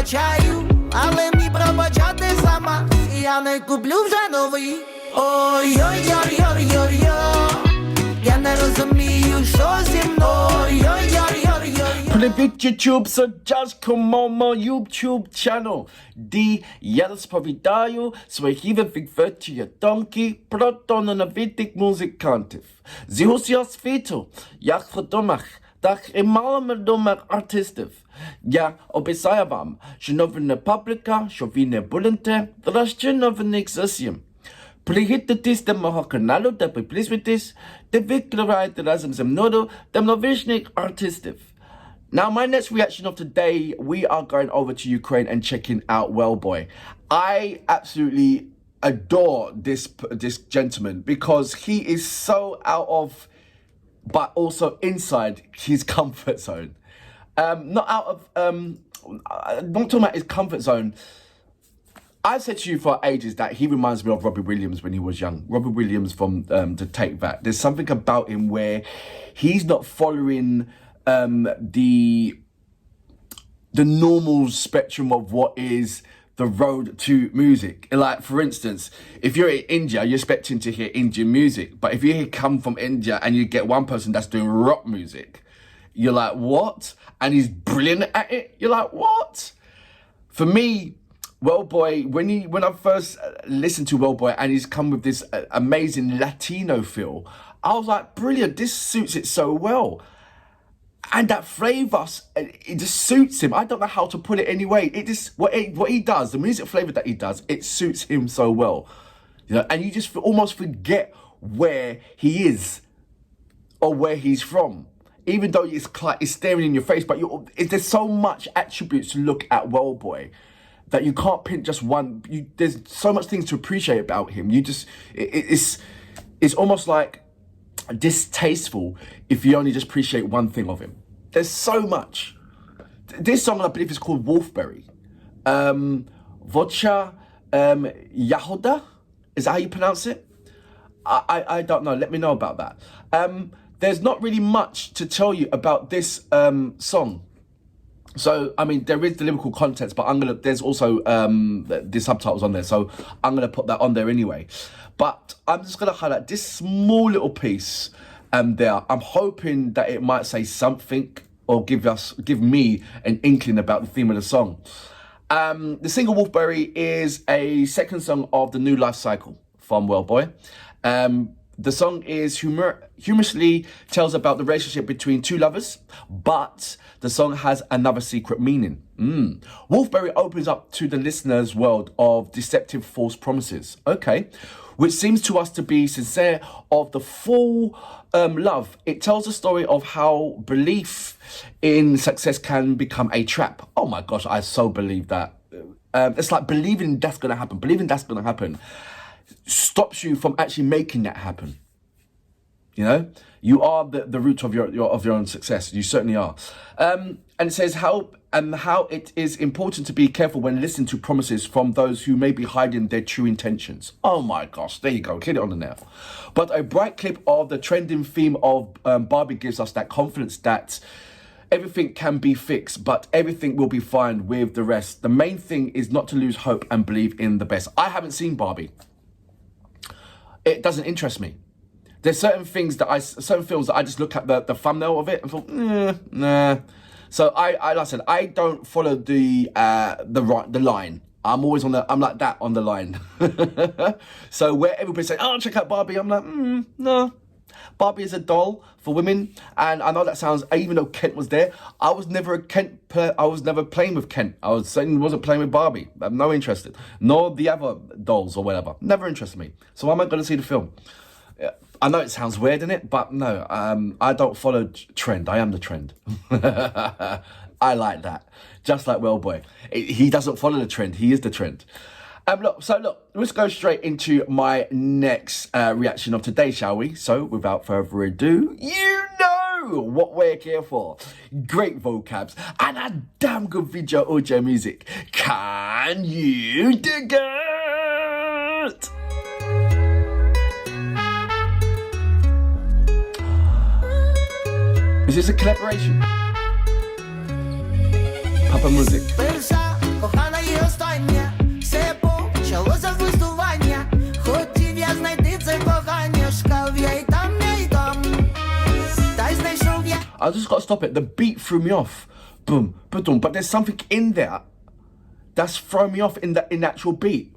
пробачаю, але мені пробачати сама, і я не куплю вже новий. Ой-ой-ой-ой-ой-ой, я не розумію, що зі мною. Ой-ой-ой-ой-ой. Привіт, YouTube, so just come on my YouTube channel, де я розповідаю свої відверті думки про талановитих музикантів з усього світу, як відомих, так і маловідомих артистів. Я обіцяю вам, що новини публіка, що ви не будете, краще новинних зовсім. Приєднуйтесь до мого каналу та підписуйтесь, де відкриваєте разом зі мною талановитих артистів. Now, my next reaction of today, we are going over to Ukraine and checking out WELLBOY. I absolutely adore this gentleman because he is so out of, but also inside his comfort zone. Not out of, not talking about his comfort zone. I've said to you for ages that he reminds me of Robbie Williams when he was young. Robbie Williams from To Take That. There's something about him where he's not following the normal spectrum of what is the road to music. Like, for instance, if you're in India, you're expecting to hear Indian music. But if you come from India and you get one person that's doing rock music, you're like, what? And he's brilliant at it. You're like, what? For me, WELLBOY, when I first listened to WELLBOY and he's come with this amazing Latino feel, I was like, brilliant, this suits it so well. And that flavour, it just suits him. I don't know how to put it anyway. It just, what he does, the music flavour that he does, it suits him so well. You know, and you just almost forget where he is or where he's from. Even though it's staring in your face, but there's so much attributes to look at WELLBOY that you can't pin just one. There's so much things to appreciate about him. You just, it's almost like distasteful if you only just appreciate one thing of him. There's so much. This song, I believe, is called Wolfberry. Vovcha ягода, is that how you pronounce it? I don't know. Let me know about that. There's not really much to tell you about this song. So, I mean, there is the lyrical context, but there's also the subtitles on there, so I'm gonna put that on there anyway. But I'm just gonna highlight this small little piece there. I'm hoping that it might say something or give me an inkling about the theme of the song. The single Wolfberry is a second song of the new life cycle from WELLBOY. The song is humorously tells about the relationship between two lovers, but the song has another secret meaning. Wolfberry opens up to the listener's world of deceptive false promises. Okay. Which seems to us to be sincere of the full love. It tells a story of how belief in success can become a trap. Oh my gosh, I so believe that. It's like believing that's going to happen. Believing that's going to happen stops you from actually making that happen. You know, you are the root of your own success. You certainly are. And it says how it is important to be careful when listening to promises from those who may be hiding their true intentions. Oh my gosh, there you go, hit it on the nail. But a bright clip of the trending theme of Barbie gives us that confidence that everything can be fixed, but everything will be fine with the rest. The main thing is not to lose hope and believe in the best. I haven't seen Barbie. It doesn't interest me. There's certain films that I just look at the thumbnail of it and thought, nah. So like I said, I don't follow the line. I'm always I'm like that on the line. So where everybody says, oh, check out Barbie, I'm like, no. Barbie is a doll for women, and I know that sounds, even though Kent was there, I was never I was never playing with Kent. I certainly wasn't playing with Barbie. I'm no interested. Nor the other dolls or whatever. Never interested me. So why am I going to see the film? I know it sounds weird, innit? But no, I don't follow trend. I am the trend. I like that. Just like WELLBOY. He doesn't follow the trend. He is the trend. Look, let's go straight into my next reaction of today, shall we? So, without further ado, you know what we're here for. Great vocabs and a damn good video audio music. Can you dig it? Is this a collaboration? Papa Music. I just got to stop it. The beat threw me off. Boom, boom. But there's something in there that's thrown me off in the actual beat.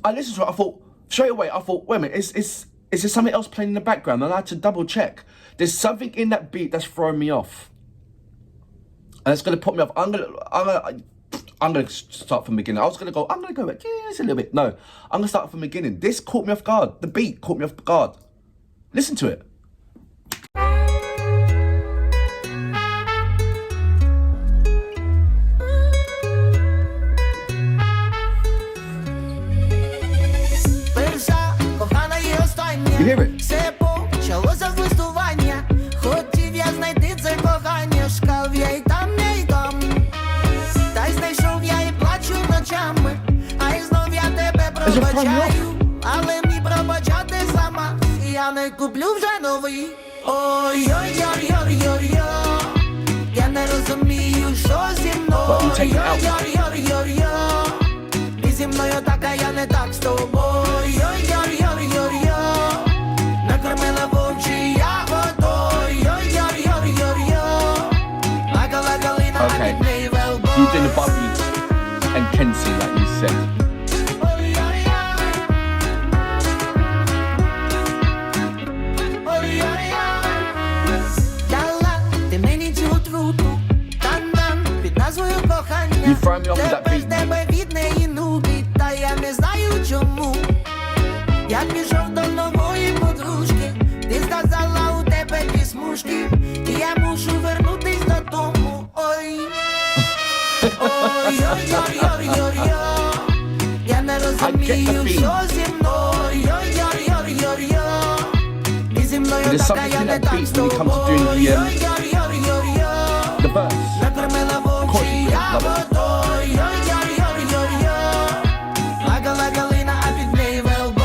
I listened to it. I thought straight away. Wait a minute. Is there something else playing in the background? And I had to double check. There's something in that beat that's throwing me off, and it's gonna put me off. I'm gonna start from the beginning. I'm gonna go back just a little bit. No, I'm gonna start from the beginning. This caught me off guard. The beat caught me off guard. Listen to it. You hear it? Все почалося з листування. Хотів я знайти це кохання. Шукав я і там, і там. Та й знайшов я і плачу ночами. А й знов я тебе пробачаю. Але мені пробачати сама. Я не куплю вже новий. Ой-ой-ой-ой-ой-ой. Я не розумію, що зі мною. Ой-ой-ой-ой-ой. Ти зі мною так, а я не так з тобою. Ой-ой-ой-ой-ой. Накормила вовчі ягодою. Ой-ой-ой-ой-ой. Лакала калина, а під неї WELLBOY. You did the Bobby and Kenzie, like you said. You throw me off with that beat. Тебе від неї нудить, та я не знаю чому. Я пішов до нової подружки, ти сказала, у тебе дві смужки, і я мушу вернутись додому. Ой, ой-ой-ой-ой-ой. Я не розумію, що зі мною. Ой-ой-ой-ой-ой. Ти зі мною така, я не так з тобою. Ой-ой-ой-ой-ой. The verse. Накормила вовчі ягодою. Лакала калина, а під неї WELLBOY.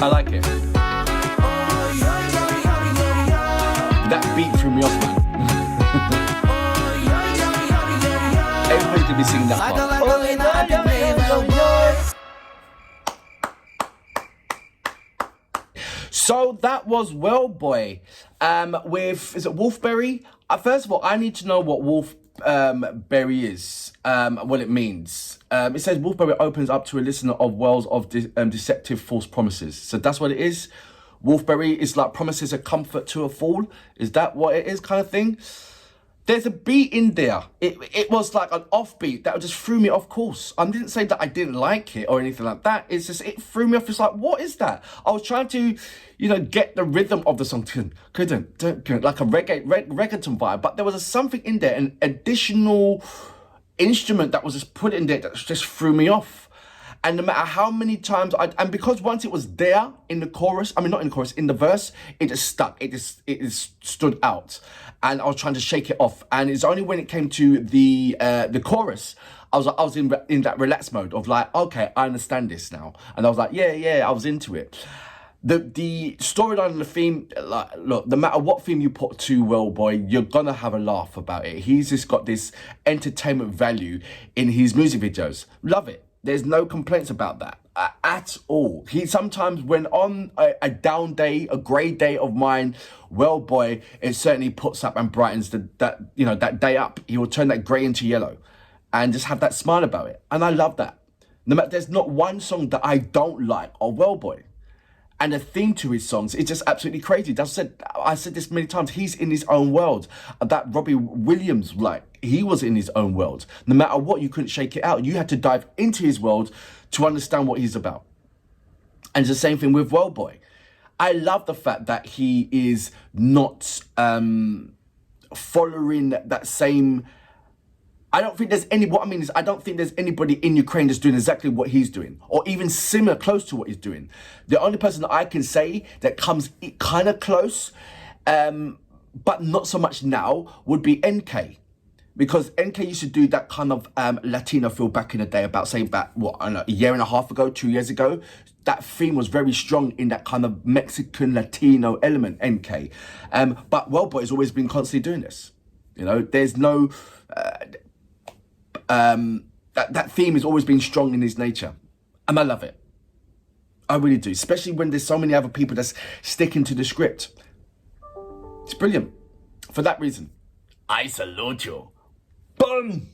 I like it. That beat threw me off, man. Everybody's gonna be singing that part. Лакала калина, а під неї WELLBOY. So that was WELLBOY with, is it Wolfberry? First of all, I need to know what Wolfberry is, what it means. It says Wolfberry opens up to a listener of wells of deceptive false promises. So that's what it is. Wolfberry is like promises a comfort to a fool. Is that what it is, kind of thing? There's a beat in there. It was like an offbeat that just threw me off course. I didn't say that I didn't like it or anything like that. It's just, it threw me off. It's like, what is that? I was trying to, get the rhythm of the song. Couldn't. Like a reggaeton vibe. But there was something in there, an additional instrument that was just put in there that just threw me off. And no matter how many times and because once it was there in the chorus, I mean, not in the chorus, in the verse, it just stuck. It just stood out. And I was trying to shake it off. And it's only when it came to the chorus, I was in that relaxed mode of like, okay, I understand this now. And I was like, yeah, I was into it. The storyline and the theme, like, look, no matter what theme you put to WELLBOY, you're gonna have a laugh about it. He's just got this entertainment value in his music videos. Love it. There's no complaints about that at all. He sometimes, when on a down day, a grey day of mine, WELLBOY, it certainly puts up and brightens that day up. He will turn that grey into yellow, and just have that smile about it. And I love that. No matter, there's not one song that I don't like of WELLBOY. And the theme to his songs is just absolutely crazy. I said this many times. He's in his own world. That Robbie Williams, he was in his own world. No matter what, you couldn't shake it out. You had to dive into his world to understand what he's about. And it's the same thing with WELLBOY. I love the fact that he is not following that same. I don't think there's anybody in Ukraine that's doing exactly what he's doing, or even similar, close to what he's doing. The only person that I can say that comes kind of close, but not so much now, would be NK. Because NK used to do that kind of Latino feel back in the day, about a year and a half ago, 2 years ago. That theme was very strong in that kind of Mexican Latino element, NK. But WELLBOY has always been constantly doing this. There's no... That theme has always been strong in his nature. And I love it. I really do. Especially when there's so many other people that's sticking to the script. It's brilliant. For that reason, I salute you. Boom!